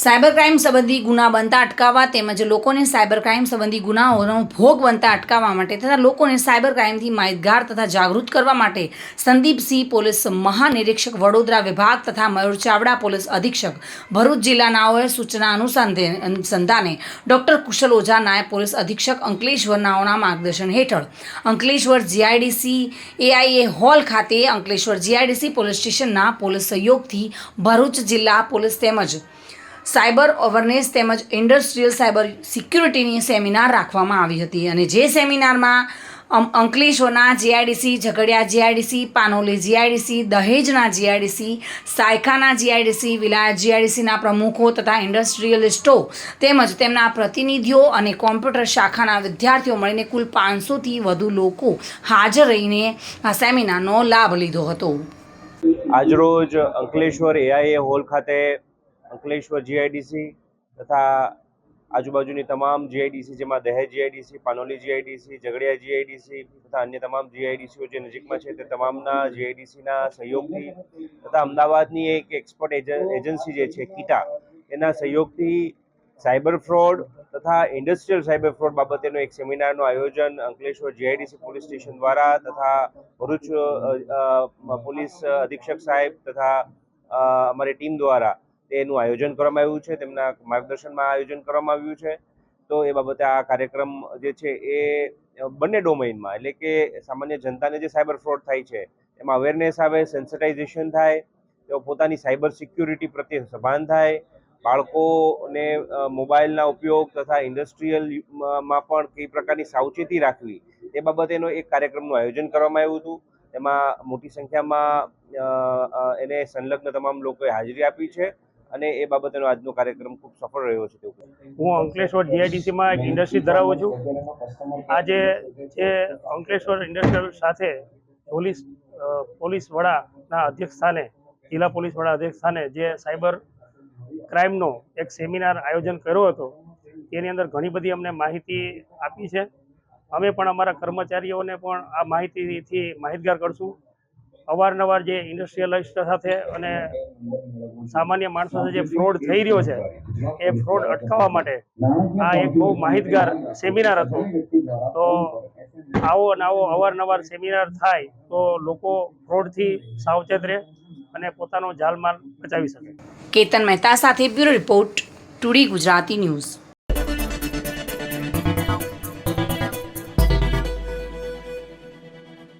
Cyber crime સંબંધી ગુના બનતા અટકાવવા તેમજ લોકોને સાયબર ક્રાઇમ સંબંધી ગુનાઓનો ભોગ બનતા અટકાવવા માટે તથા લોકોને સાયબર ક્રાઇમથી માહિતગાર તથા જાગૃત કરવા માટે સંદીપસિંહ પોલીસ મહાનિરીક્ષક વડોદરા વિભાગ તથા મયુર ચાવડા પોલીસ અધિક્ષક ભરૂચ જિલ્લાનાઓએ સૂચના અનુસંધાને ડૉક્ટર કુશલ ઓઝા નાયબ પોલીસ અધિક્ષક અંકલેશ્વર નાઓના માર્ગદર્શન હેઠળ અંકલેશ્વર જીઆઈડીસી એઆઈએ હોલ ખાતે અંકલેશ્વર જીઆઈડીસી પોલીસ સ્ટેશનના પોલીસ સહયોગથી ભરૂચ જિલ્લા પોલીસ તેમજ સાયબર અવેરનેસ તેમજ ઇન્ડસ્ટ્રીયલ સાયબર સિક્યુરિટીની સેમિનાર રાખવામાં આવી હતી અને જે સેમિનારમાં અંકલેશ્વરના GIDC, Jhagadia GIDC, Panoli GIDC, દહેજના જીઆઈડીસી, સાયખાના જીઆઈડીસી, વિલાયત જીઆઈડીસીના પ્રમુખો તથા ઇન્ડસ્ટ્રીયલિસ્ટો તેમજ તેમના પ્રતિનિધિઓ અને કોમ્પ્યુટર શાખાના વિદ્યાર્થીઓ મળીને કુલ 500થી વધુ લોકો હાજર રહીને આ સેમિનારનો લાભ લીધો હતો. આજરોજ અંકલેશ્વર એઆઈએ હોલ ખાતે અંકલેશ્વર જીઆઈડીસી તથા આજુબાજુની તમામ જીઆઈડીસી જેમાં દહેજ GIDC, Panoli GIDC, Jhagadia GIDC તથા અન્ય તમામ જીઆઈડીસીઓ જે નજીકમાં છે તે તમામના જીઆઈડીસીના સહયોગથી તથા અમદાવાદની એક એક્સપર્ટ એજન્સી જે છે કીટા એના સહયોગથી સાયબર ફ્રોડ તથા ઇન્ડસ્ટ્રીયલ સાયબર ફ્રોડ બાબતેનું એક સેમિનારનું આયોજન અંકલેશ્વર જીઆઈડીસી પોલીસ સ્ટેશન દ્વારા તથા ભરૂચ પોલીસ અધિક્ષક સાહેબ તથા અમારી ટીમ દ્વારા એનું આયોજન કરવામાં આવ્યું છે. તેમના માર્ગદર્શનમાં આયોજન કરવામાં આવ્યું છે. તો એ બાબતે આ કાર્યક્રમ જે છે એ બંને ડોમેઇનમાં એટલે કે સામાન્ય જનતાને જે સાયબર ફ્રોડ થાય છે એમાં અવેરનેસ આવે, સેન્સિટાઇઝેશન થાય, તેઓ પોતાની સાયબર સિક્યુરિટી પ્રત્યે સભાન થાય, બાળકોને મોબાઈલના ઉપયોગ તથા ઇન્ડસ્ટ્રીયલમાં પણ કઈ પ્રકારની સાવચેતી રાખવી એ બાબતેનો એક કાર્યક્રમનું આયોજન કરવામાં આવ્યું હતું. એમાં મોટી સંખ્યામાં એને સંલગ્ન તમામ લોકોએ હાજરી આપી છે અને એ બાબતેનો આજનો કાર્યક્રમ ખૂબ સફળ રહ્યો છે. હું અંકલેશ્વર જીઆઈડીસીમાં એક ઇન્ડસ્ટ્રી ધરાવું છું. આજે જે અંકલેશ્વર ઇન્ડસ્ટ્રીયલ સાથે પોલીસ વડાના અધ્યક્ષ સ્થાને, જિલ્લા પોલીસ વડા અધ્યક્ષ સ્થાને જે સાયબર ક્રાઇમનો એક સેમિનાર આયોજન કર્યો હતો તેની અંદર ઘણી બધી અમને માહિતી આપી છે. અમે પણ અમારા કર્મચારીઓને પણ આ માહિતીથી માહિતગાર કરશું. અવારનવાર જે ઇન્ડસ્ટ્રીયલિસ્ટ સાથે અને સામાન્ય માણસો સાથે જે ફ્રોડ થઈ રહ્યો છે એ ફ્રોડ અટકાવવા માટે આ એક બહુ માહિતગાર સેમિનાર હતો. તો આવો અવારનવાર સેમિનાર થાય તો લોકો ફ્રોડથી સાવચેત રહે અને પોતાનો જાનમાલ બચાવી શકે. કેતન મહેતા સાથે bureau report, today Gujarati news.